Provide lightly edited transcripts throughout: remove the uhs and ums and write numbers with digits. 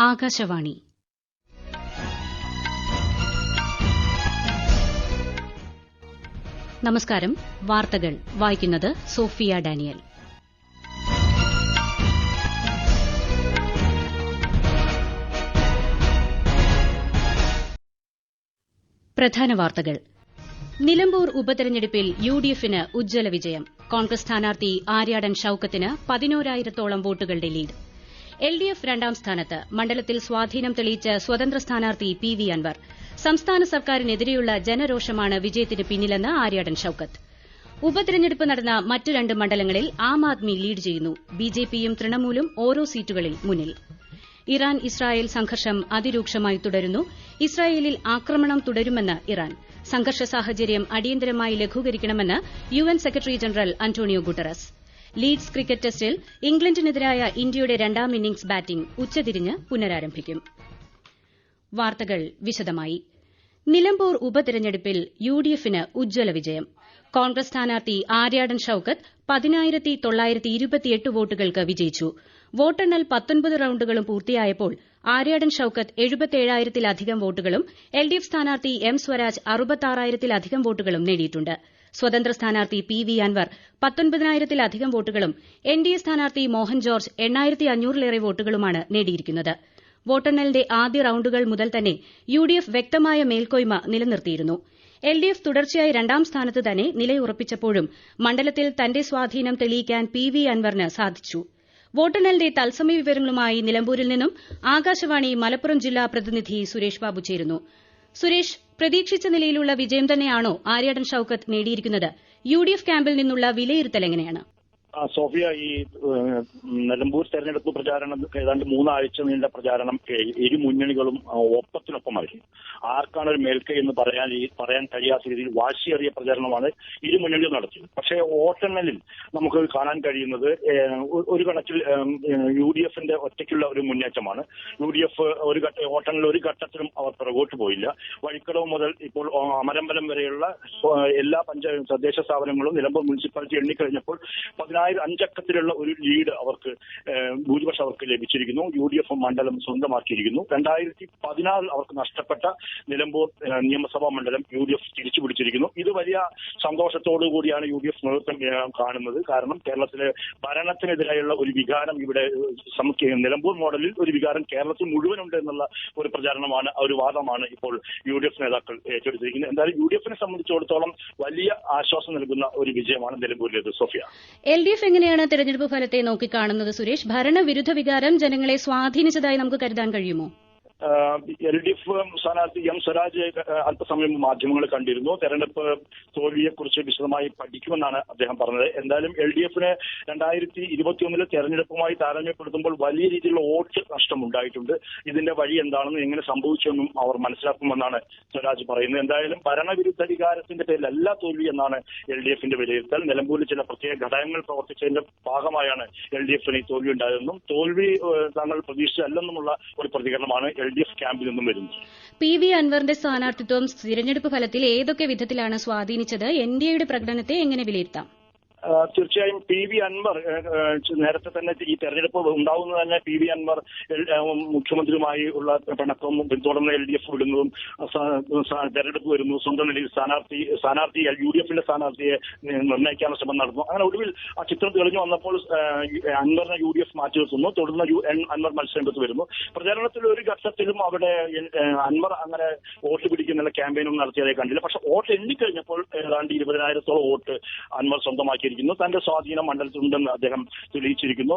ആകാശവാണി. നമസ്കാരം. വാർത്തകൾ വായിക്കുന്നത് സോഫിയ ഡാനിയൽ. പ്രധാന വാർത്തകൾ. നിലമ്പൂർ ഉപതെരഞ്ഞെടുപ്പിൽ യുഡിഎഫിന് ഉജ്ജ്വല വിജയം. കോൺഗ്രസ് സ്ഥാനാർത്ഥി ആര്യാടൻ ഷൌക്കത്തിന് 11,000-ഓളം വോട്ടുകളുടെ ലീഡ്. എൽഡിഎഫ് രണ്ടാം സ്ഥാനത്ത്. മണ്ഡലത്തിൽ സ്വാധീനം തെളിയിച്ച സ്വതന്ത്ര സ്ഥാനാർത്ഥി പി.വി. അൻവർ. സംസ്ഥാന സർക്കാരിനെതിരെയുള്ള ജനരോഷമാണ് വിജയത്തിന് പിന്നിലെന്ന് ആര്യാടൻ ഷൌക്കത്ത്. ഉപതെരഞ്ഞെടുപ്പ് നടന്ന മറ്റ് 2 മണ്ഡലങ്ങളിൽ ആം ആദ്മി ലീഡ് ചെയ്യുന്നു. ബിജെപിയും തൃണമൂലും ഓരോ സീറ്റുകളിൽ മുന്നിൽ. ഇറാൻ ഇസ്രായേൽ സംഘർഷം അതിരൂക്ഷമായി തുടരുന്നു. ഇസ്രായേലിൽ ആക്രമണം തുടരുമെന്ന് ഇറാൻ. സംഘർഷ സാഹചര്യം അടിയന്തരമായി ലഘൂകരിക്കണമെന്ന് UN secretary general Antonio Guterres. Leeds cricket ടെസ്റ്റിൽ ഇംഗ്ലണ്ടിനെതിരായ ഇന്ത്യയുടെ രണ്ടാം ഇന്നിംഗ്സ് ബാറ്റിംഗ് ഉച്ചതിരിഞ്ഞ് പുനരാരംഭിക്കും. വാർത്തകൾ വിശദമായി. നിലമ്പൂർ ഉപതെരഞ്ഞെടുപ്പിൽ യുഡിഎഫിന് ഉജ്ജ്വല വിജയം. കോൺഗ്രസ് സ്ഥാനാർത്ഥി ആര്യാടൻ ഷൌക്കത്ത് 10,928 വോട്ടുകൾക്ക് വിജയിച്ചു. വോട്ടെണ്ണൽ 19 റൌണ്ടുകളും പൂർത്തിയായപ്പോൾ ആര്യാടൻ ഷൌക്കത്ത് 77,000-ലധികം വോട്ടുകളും എൽഡിഎഫ് സ്ഥാനാർത്ഥി എം സ്വരാജ് 66,000-ലധികം വോട്ടുകളും നേടിയിട്ടുണ്ട്. സ്വതന്ത്ര സ്ഥാനാർത്ഥി പി.വി. അൻവർ 19,000-ലധികം വോട്ടുകളും എൻഡിഎ സ്ഥാനാർത്ഥി മോഹൻ ജോർജ് 8,500-ലേറെ വോട്ടുകളുമാണ് നേടിയിരിക്കുന്നത്. വോട്ടെണ്ണലിന്റെ ആദ്യ റൌണ്ടുകൾ മുതൽ തന്നെ യുഡിഎഫ് വ്യക്തമായ മേൽക്കോയ്മ നിലനിർത്തിയിരുന്നു. എൽഡിഎഫ് തുടർച്ചയായി രണ്ടാം സ്ഥാനത്ത് തന്നെ നിലയുറപ്പിച്ചപ്പോഴും മണ്ഡലത്തിൽ തന്റെ സ്വാധീനം തെളിയിക്കാൻ പി.വി. അൻവറിന് സാധിച്ചു. വോട്ടെണ്ണലിന്റെ തത്സമയ വിവരങ്ങളുമായി നിലമ്പൂരിൽ നിന്നും ആകാശവാണി മലപ്പുറം ജില്ലാ പ്രതിനിധി സുരേഷ് ബാബു ചേരുന്നു. സുരേഷ്, പ്രതീക്ഷിച്ച നിലയിലുള്ള വിജയം തന്നെയാണോ ആര്യാടൻ ഷൌക്കത്ത് നേടിയിരിക്കുന്നത്? യുഡിഎഫ് ക്യാമ്പിൽ നിന്നുള്ള വിലയിരുത്തൽ എങ്ങനെയാണ്? സോഫിയ, ഈ നിലമ്പൂർ തെരഞ്ഞെടുപ്പ് പ്രചാരണം ഏതാണ്ട് 3 ആഴ്ച നീണ്ട പ്രചാരണം ഇരു മുന്നണികളും ഒപ്പത്തിനൊപ്പമായിരുന്നു. ആർക്കാണ് ഒരു മേൽക്കൈ എന്ന് പറയാൻ കഴിയാത്ത രീതിയിൽ വാശിയേറിയ പ്രചാരണമാണ് ഇരു മുന്നണികളും നടത്തിയത്. പക്ഷേ വോട്ടെണ്ണലിൽ നമുക്ക് കാണാൻ കഴിയുന്നത് ഒരു കണക്കിൽ യുഡിഎഫിന്റെ ഒറ്റയ്ക്കുള്ള ഒരു മുന്നേറ്റമാണ്. യുഡിഎഫ് വോട്ടെണ്ണലിൽ ഒരു ഘട്ടത്തിലും അവർ പുറകോട്ട് പോയില്ല. വഴിക്കടവ് മുതൽ ഇപ്പോൾ അമരമ്പലം വരെയുള്ള എല്ലാ തദ്ദേശ സ്ഥാപനങ്ങളും നിലമ്പൂർ മുനിസിപ്പാലിറ്റി എണ്ണിക്കഴിഞ്ഞപ്പോൾ 5 അക്കത്തിലുള്ള ഒരു ലീഡ് ഭൂരിപക്ഷം അവർക്ക് ലഭിച്ചിരിക്കുന്നു. യുഡിഎഫ് മണ്ഡലം സ്വന്തമാക്കിയിരിക്കുന്നു. 2016 അവർക്ക് നഷ്ടപ്പെട്ട നിലമ്പൂർ നിയമസഭാ മണ്ഡലം യുഡിഎഫ് തിരിച്ചുപിടിച്ചിരിക്കുന്നു. ഇത് വലിയ സന്തോഷത്തോടു കൂടിയാണ് യുഡിഎഫ് നേതൃത്വം കാണുന്നത്. കാരണം കേരളത്തിലെ ഭരണത്തിനെതിരായുള്ള ഒരു വികാരം ഇവിടെ നിലമ്പൂർ മോഡലിൽ ഒരു വികാരം കേരളത്തിൽ മുഴുവനുണ്ട് എന്നുള്ള ഒരു പ്രചാരണമാണ്, ഒരു വാദമാണ് ഇപ്പോൾ യുഡിഎഫ് നേതാക്കൾ ഏറ്റെടുത്തിരിക്കുന്നത്. എന്തായാലും യുഡിഎഫിനെ സംബന്ധിച്ചിടത്തോളം വലിയ ആശ്വാസം നൽകുന്ന ഒരു വിജയമാണ് നിലമ്പൂരിലേത്. സോഫിയ, എൽഡിഎഫ് എങ്ങനെയാണ് തെരഞ്ഞെടുപ്പ് ഫലത്തെ നോക്കിക്കാണുന്നത്? സുരേഷ്, ഭരണവിരുദ്ധ വികാരം ജനങ്ങളെ സ്വാധീനിച്ചതായി നമുക്ക് കരുതാൻ കഴിയുമോ? എൽഡിഎഫ് സ്ഥാനാർത്ഥി എം സ്വരാജ് അല്പസമയം മാധ്യമങ്ങൾ കണ്ടിരുന്നു. തെരഞ്ഞെടുപ്പ് തോൽവിയെക്കുറിച്ച് വിശദമായി പഠിക്കുമെന്നാണ് അദ്ദേഹം പറഞ്ഞത്. എന്തായാലും എൽഡിഎഫിന് 2021 തെരഞ്ഞെടുപ്പുമായി താരതമ്യപ്പെടുത്തുമ്പോൾ വലിയ രീതിയിലുള്ള വോട്ട് നഷ്ടമുണ്ടായിട്ടുണ്ട്. ഇതിന്റെ വഴി എന്താണെന്നും എങ്ങനെ സംഭവിച്ചെന്നും അവർ മനസ്സിലാക്കുമെന്നാണ് സ്വരാജ് പറയുന്നത്. എന്തായാലും ഭരണവിരുദ്ധ വികാരത്തിന്റെ പേരിലല്ല തോൽവി എന്നാണ് എൽഡിഎഫിന്റെ വിലയിരുത്തൽ. നിലമ്പൂരിൽ ചില പ്രത്യേക ഘടകങ്ങൾ പ്രവർത്തിച്ചതിന്റെ ഭാഗമായാണ് എൽഡിഎഫിന് ഈ തോൽവി ഉണ്ടായതെന്നും തോൽവി തങ്ങൾ പ്രതീക്ഷിച്ചല്ലെന്നുമുള്ള ഒരു പ്രതികരണമാണ് എൽഡിഎഫ് ക്യാമ്പിൽ നിന്നും വരുന്നത്. പി.വി. അൻവറിന്റെ സ്ഥാനാർത്ഥിത്വം തിരഞ്ഞെടുപ്പ് ഫലത്തിൽ ഏതൊക്കെ വിധത്തിലാണ് സ്വാധീനിച്ചത്? എൻഡിഎയുടെ പ്രകടനത്തെ എങ്ങനെ വിലയിരുത്താം? തീർച്ചയായും പി.വി. അൻവർ നേരത്തെ തന്നെ ഈ തെരഞ്ഞെടുപ്പ് ഉണ്ടാവുന്നത് തന്നെ പി.വി. അൻവർ മുഖ്യമന്ത്രിയുമായി ഉള്ള പിണക്കവും പിന്തുടർന്ന് എൽഡിഎഫ് വിടുന്നതും തെരഞ്ഞെടുപ്പ് വരുന്നു, സ്വന്തം നിലയിൽ സ്ഥാനാർത്ഥി യുഡിഎഫിന്റെ സ്ഥാനാർത്ഥിയെ നിർണ്ണയിക്കാനുള്ള ശ്രമം നടന്നു. അങ്ങനെ ഒടുവിൽ ആ ചിത്രം തെളിഞ്ഞു വന്നപ്പോൾ അൻവറിനെ യുഡിഎഫ് മാറ്റി നിർത്തുന്നു. തുടർന്ന് അൻവർ മത്സരരംഗത്ത് വരുന്നു. പ്രചാരണത്തിൽ ഒരു ഘട്ടത്തിലും അവിടെ അൻവർ അങ്ങനെ വോട്ട് പിടിക്കുന്ന ക്യാമ്പയിനും നടത്തിയതായി കണ്ടില്ല. പക്ഷെ വോട്ട് എണ്ണിക്കഴിഞ്ഞപ്പോൾ ഏതാണ്ട് 20,000-ഓളം വോട്ട് അൻവർ സ്വന്തമാക്കി. തന്റെ സ്വാധീനം മണ്ഡലത്തിലുണ്ടെന്ന് അദ്ദേഹം തെളിയിച്ചിരിക്കുന്നു.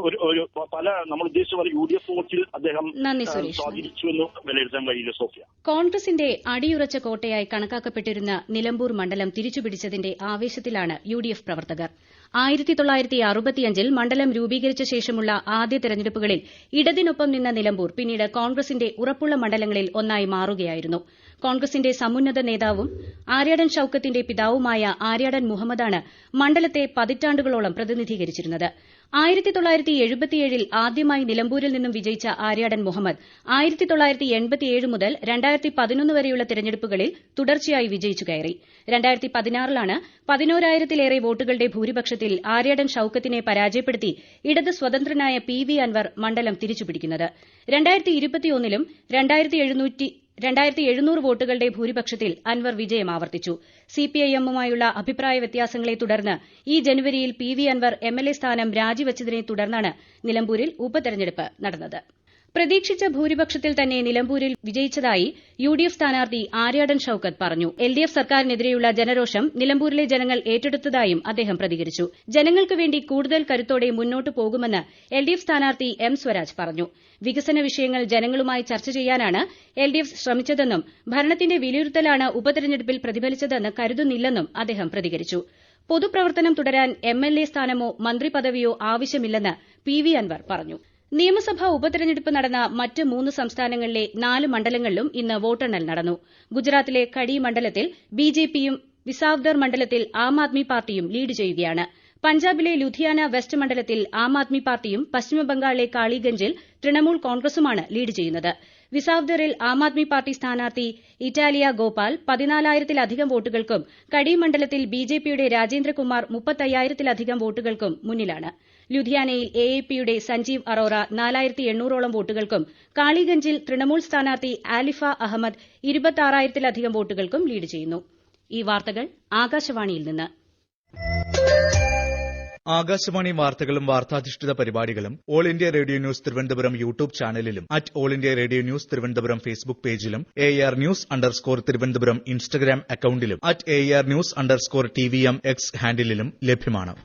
നമ്മൾ ഉദ്ദേശിച്ച പോലെ യുഡിഎഫ് വോട്ടിൽ അദ്ദേഹം സ്വാധീനിച്ചുവെന്ന് വിലയിരുത്താൻ കഴിയില്ല. സോഫിയ, കോൺഗ്രസിന്റെ അടിയുറച്ച കോട്ടയായി കണക്കാക്കപ്പെട്ടിരുന്ന നിലമ്പൂർ മണ്ഡലം തിരിച്ചുപിടിച്ചതിന്റെ ആവേശത്തിലാണ് യുഡിഎഫ് പ്രവർത്തകർ. 1965-ൽ മണ്ഡലം രൂപീകരിച്ച ശേഷമുള്ള ആദ്യ തെരഞ്ഞെടുപ്പുകളിൽ ഇടതിനൊപ്പം നിന്ന നിലമ്പൂർ പിന്നീട് കോൺഗ്രസിന്റെ ഉറപ്പുള്ള മണ്ഡലങ്ങളിൽ ഒന്നായി മാറുകയായിരുന്നു. കോൺഗ്രസിന്റെ സമുന്നത നേതാവും ആര്യാടൻ ഷൌക്കത്തിന്റെ പിതാവുമായ ആര്യാടൻ മുഹമ്മദാണ് മണ്ഡലത്തെ പതിറ്റാണ്ടുകളോളം പ്രതിനിധീകരിച്ചിരുന്നത്. 1977-ൽ ആദ്യമായി നിലമ്പൂരിൽ നിന്നും വിജയിച്ച ആര്യാടൻ മുഹമ്മദ് 1987 മുതൽ 2011 വരെയുള്ള തെരഞ്ഞെടുപ്പുകളിൽ തുടർച്ചയായി വിജയിച്ചു കയറി. 2016ലാണ് 11,000-ലേറെ വോട്ടുകളുടെ ഭൂരിപക്ഷത്തിൽ ആര്യാടൻ ഷൌക്കത്തിനെ പരാജയപ്പെടുത്തി ഇടത് സ്വതന്ത്രനായ PV അൻവർ മണ്ഡലം തിരിച്ചുപിടിക്കുന്നത്. 2021ലും 2,700 വോട്ടുകളുടെ ഭൂരിപക്ഷത്തിൽ അൻവർ വിജയം ആവർത്തിച്ചു. സിപിഐഎമ്മുമായുള്ള അഭിപ്രായ വ്യത്യാസങ്ങളെ തുടർന്ന് ഈ ജനുവരിയിൽ PV അൻവർ MLA സ്ഥാനം രാജിവച്ചതിനെ തുടർന്നാണ് നിലമ്പൂരിൽ ഉപതെരഞ്ഞെടുപ്പ് നടന്നത്. പ്രതീക്ഷിച്ച ഭൂരിപക്ഷത്തിൽ തന്നെ നിലമ്പൂരിൽ വിജയിച്ചതായി UDF സ്ഥാനാർത്ഥി ആര്യാടൻ ഷൌക്കത്ത് പറഞ്ഞു. LDF സർക്കാരിനെതിരെയുള്ള ജനരോഷം നിലമ്പൂരിലെ ജനങ്ങൾ ഏറ്റെടുത്തതായും അദ്ദേഹം പ്രതികരിച്ചു. ജനങ്ങൾക്ക് വേണ്ടി കൂടുതൽ കരുത്തോടെ മുന്നോട്ടു പോകുമെന്ന് LDF സ്ഥാനാർത്ഥി M സ്വരാജ് പറഞ്ഞു. വികസന വിഷയങ്ങൾ ജനങ്ങളുമായി ചർച്ച ചെയ്യാനാണ് LDF ശ്രമിച്ചതെന്നും ഭരണത്തിന്റെ വിലയിരുത്തലാണ് ഉപതെരഞ്ഞെടുപ്പിൽ പ്രതിഫലിച്ചതെന്ന് കരുതുന്നില്ലെന്നും അദ്ദേഹം പ്രതികരിച്ചു. പൊതുപ്രവർത്തനം തുടരാൻ MLA സ്ഥാനമോ മന്ത്രിപദവിയോ ആവശ്യമില്ലെന്ന് PV അൻവർ പറഞ്ഞു. നിയമസഭാ ഉപതെരഞ്ഞെടുപ്പ് നടന്ന മറ്റ് 3 സംസ്ഥാനങ്ങളിലെ 4 മണ്ഡലങ്ങളിലും ഇന്ന് വോട്ടെണ്ണൽ നടന്നു. ഗുജറാത്തിലെ കടി മണ്ഡലത്തിൽ BJPയും വിസാവ്ദർ മണ്ഡലത്തിൽ ആം ആദ്മി പാർട്ടിയും ലീഡ് ചെയ്യുകയാണ്. പഞ്ചാബിലെ ലുധിയാന വെസ്റ്റ് മണ്ഡലത്തിൽ ആം ആദ്മി പാർട്ടിയും പശ്ചിമബംഗാളിലെ കാളിഗഞ്ചിൽ തൃണമൂൽ കോൺഗ്രസുമാണ് ലീഡ് ചെയ്യുന്നത്. വിസാവ്ദറിൽ ആം ആദ്മി പാർട്ടി സ്ഥാനാർത്ഥി ഇറ്റാലിയ ഗോപാൽ 14,000-ലധികം വോട്ടുകൾക്കും കടി മണ്ഡലത്തിൽ BJPയുടെ രാജേന്ദ്രകുമാർ 35,000-ലധികം വോട്ടുകൾക്കും മുന്നിലാണ്. ലുധിയാനയിൽ AAPയുടെ സഞ്ജീവ് അറോറ 4,800ഓളം വോട്ടുകൾക്കും കാളിഗഞ്ചിൽ തൃണമൂൽ സ്ഥാനാർത്ഥി ആലിഫ അഹമ്മദ് 26,000-ലധികം വോട്ടുകൾക്കും ലീഡ് ചെയ്യുന്നു. ഈ വാർത്തകൾ ആകാശവാണിയിൽ നിന്ന്. ആകാശവാണി വാർത്തകളും വാർത്താധിഷ്ഠിത പരിപാടികളും All India Radio News Thiruvananthapuram YouTube ചാനലിലും All India Radio News Thiruvananthapuram Facebook പേജിലും AR ന്യൂസ് തിരുവനന്തപുരം ഇൻസ്റ്റഗ്രാം അക്കൌണ്ടിലും AR ന്യൂസ്_TVM X ഹാൻഡിലും ലഭ്യമാണ്.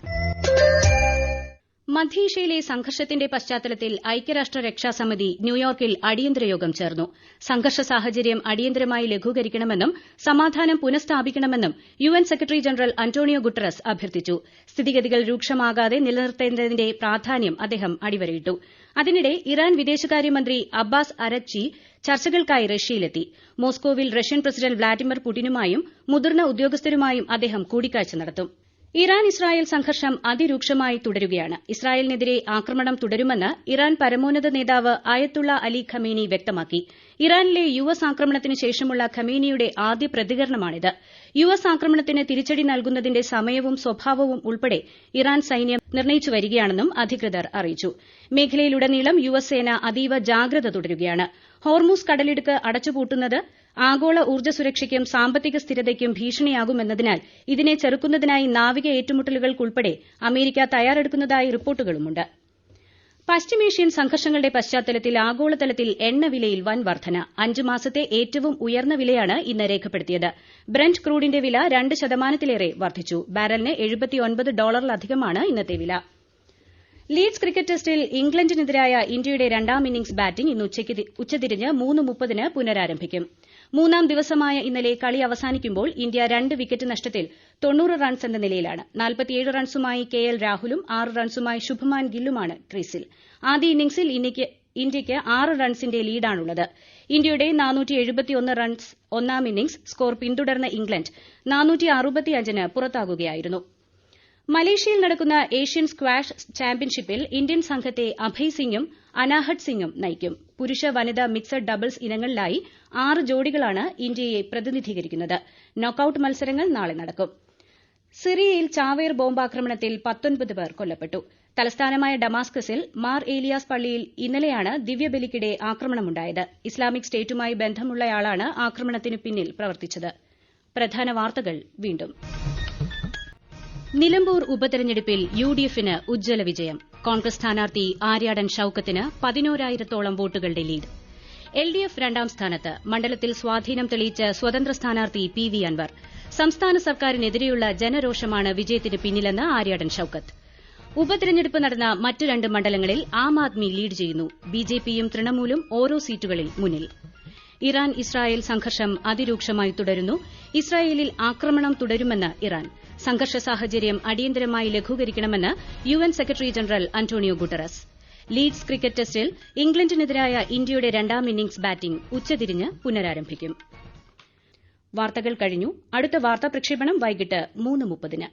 മധ്യേഷ്യയിലെ സംഘർഷത്തിന്റെ പശ്ചാത്തലത്തിൽ ഐക്യരാഷ്ട്ര രക്ഷാസമിതി ന്യൂയോർക്കിൽ അടിയന്തര യോഗം ചേർന്നു. സംഘർഷ സാഹചര്യം അടിയന്തരമായി ലഘൂകരിക്കണമെന്നും സമാധാനം പുനഃസ്ഥാപിക്കണമെന്നും UN secretary general Antonio Guterres അഭ്യർത്ഥിച്ചു. സ്ഥിതിഗതികൾ രൂക്ഷമാകാതെ നിലനിർത്തേണ്ടതിന്റെ പ്രാധാന്യം അദ്ദേഹം അടിവരയിട്ടു. അതിനിടെ ഇറാൻ വിദേശകാര്യമന്ത്രി അബ്ബാസ് അരഗ്ചി ചർച്ചകൾക്കായി റഷ്യയിലെത്തി. മോസ്കോവിൽ റഷ്യൻ പ്രസിഡന്റ് വ്ളാഡിമിർ പുടിനുമായും മുതിർന്ന ഉദ്യോഗസ്ഥരുമായും അദ്ദേഹം കൂടിക്കാഴ്ച നടത്തും. ഇറാൻ ഇസ്രായേൽ സംഘർഷം അതിരൂക്ഷമായി തുടരുകയാണ്. ഇസ്രായേലിനെതിരെ ആക്രമണം തുടരുമെന്ന് ഇറാൻ പരമോന്നത നേതാവ് അയത്തുള്ള അലി ഖമേനി വ്യക്തമാക്കി. ഇറാനിലെ US ആക്രമണത്തിന് ശേഷമുള്ള ഖമേനിയുടെ ആദ്യ പ്രതികരണമാണിത്. US ആക്രമണത്തിന് തിരിച്ചടി നൽകുന്നതിന്റെ സമയവും സ്വഭാവവും ഉൾപ്പെടെ ഇറാൻ സൈന്യം നിർണ്ണയിച്ചു വരികയാണെന്നും അധികൃതർ അറിയിച്ചു. മേഖലയിലുടനീളം US സേന അതീവ ജാഗ്രത തുടരുകയാണ്. ഹോർമൂസ് കടലിടുക്ക് അടച്ചുപൂട്ടുന്നത് ആഗോള ഊർജ്ജ സുരക്ഷയ്ക്കും സാമ്പത്തിക സ്ഥിരതയ്ക്കും ഭീഷണിയാകുമെന്നതിനാൽ ഇതിനെ ചെറുക്കുന്നതിനായി നാവിക ഏറ്റുമുട്ടലുകൾക്കുൾപ്പെടെ അമേരിക്ക തയ്യാറെടുക്കുന്നതായി റിപ്പോർട്ടുകളുമുണ്ട്. പശ്ചിമേഷ്യൻ സംഘർഷങ്ങളുടെ പശ്ചാത്തലത്തിൽ ആഗോളതലത്തിൽ എണ്ണവിലയിൽ വൻ വർധന. 5 മാസത്തെ ഏറ്റവും ഉയർന്ന വിലയാണ് ഇന്ന് രേഖപ്പെടുത്തിയത്. ബ്രന്റ് ക്രൂഡിന്റെ വില 2% വർദ്ധിച്ചു. ബാരലിന് $79 ഇന്നത്തെ വില. ലീഡ്സ് ക്രിക്കറ്റ് ടെസ്റ്റിൽ ഇംഗ്ലണ്ടിനെതിരായ ഇന്ത്യയുടെ രണ്ടാം ഇന്നിംഗ്സ് ബാറ്റിംഗ് ഇന്ന് ഉച്ചതിരിഞ്ഞ് 3:30 പുനരാരംഭിക്കും. 3ാം ദിവസമായ ഇന്നലെ കളി അവസാനിക്കുമ്പോൾ ഇന്ത്യ 2 വിക്കറ്റ് നഷ്ടത്തിൽ 90 റൺസ് എന്ന നിലയിലാണ്. 47 റൺസുമായി KL രാഹുലും 6 റൺസുമായി ശുഭ്മാൻ ഗില്ലുമാണ് ക്രീസിൽ. ആദ്യ ഇന്നിംഗ്സിൽ ഇന്ത്യയ്ക്ക് 6 റൺസിന്റെ ലീഡാണുള്ളത്. ഇന്ത്യയുടെ 471 റൺസ് ഒന്നാം ഇന്നിംഗ്സ് സ്കോർ പിന്തുടർന്ന ഇംഗ്ലണ്ട് 465-ന് പുറത്താകുകയായിരുന്നു. മലേഷ്യയിൽ നടക്കുന്ന ഏഷ്യൻ സ്ക്വാഷ് ചാമ്പ്യൻഷിപ്പിൽ ഇന്ത്യൻ സംഘത്തെ അഭയ് സിംഗും അനാഹട്ട് സിംഗും നയിക്കും. പുരുഷ വനിത മിക്സഡ് ഡബിൾസ് ഇനങ്ങളിലായി 6 ജോഡികളാണ് ഇന്ത്യയെ പ്രതിനിധീകരിക്കുന്നത്. നോക്കൌട്ട് മത്സരങ്ങൾ നാളെ നടക്കും. സിറിയയിൽ ചാവേർ ബോംബാക്രമണത്തിൽ 19 പേർ കൊല്ലപ്പെട്ടു. തലസ്ഥാനമായ ഡമാസ്കസിൽ മാർ ഏലിയാസ് പള്ളിയിൽ ഇന്നലെയാണ് ദിവ്യബലിക്കിടെ ആക്രമണമുണ്ടായത്. ഇസ്ലാമിക് സ്റ്റേറ്റുമായി ബന്ധമുള്ളയാളാണ് ആക്രമണത്തിന് പിന്നിൽ പ്രവർത്തിച്ചത്. പ്രധാന വാർത്തകൾ വീണ്ടും. നിലമ്പൂർ ഉപതെരഞ്ഞെടുപ്പിൽ UDFന് ഉജ്ജ്വല വിജയം. കോൺഗ്രസ് സ്ഥാനാർത്ഥി ആര്യാടൻ ഷൌക്കത്തിന് 11,000-ഓളം വോട്ടുകളുടെ ലീഡ്. LDF 2ാം സ്ഥാനത്ത്. മണ്ഡലത്തിൽ സ്വാധീനം തെളിയിച്ച സ്വതന്ത്ര സ്ഥാനാർത്ഥി PV അൻവർ. സംസ്ഥാന സർക്കാരിനെതിരെയുള്ള ജനരോഷമാണ് വിജയത്തിന് പിന്നിലെന്ന് ആര്യാടൻ ഷൌക്കത്ത്. ഉപതെരഞ്ഞെടുപ്പ് നടന്ന മറ്റ് 2 മണ്ഡലങ്ങളിൽ ആം ആദ്മി ലീഡ് ചെയ്യുന്നു. BJPയും തൃണമൂലും ഓരോ സീറ്റുകളിൽ മുന്നിൽ. ഇറാൻ ഇസ്രായേൽ സംഘർഷം അതിരൂക്ഷമായി തുടരുന്നു. ഇസ്രായേലിൽ ആക്രമണം തുടരുമെന്ന് ഇറാൻ. സംഘർഷ സാഹചര്യം അടിയന്തരമായി ലഘൂകരിക്കണമെന്ന് UN secretary general Antonio Guterres. Leeds cricket ടെസ്റ്റിൽ ഇംഗ്ലണ്ടിനെതിരായ ഇന്ത്യയുടെ 2ാം ഇന്നിംഗ്സ് ബാറ്റിംഗ് ഉച്ചതിരിഞ്ഞ് പുനരാരംഭിക്കും. വാർത്തകൾ കഴിഞ്ഞു. അടുത്ത വാർത്താ പ്രക്ഷേപണം വൈകിട്ട് 3:30-ന്.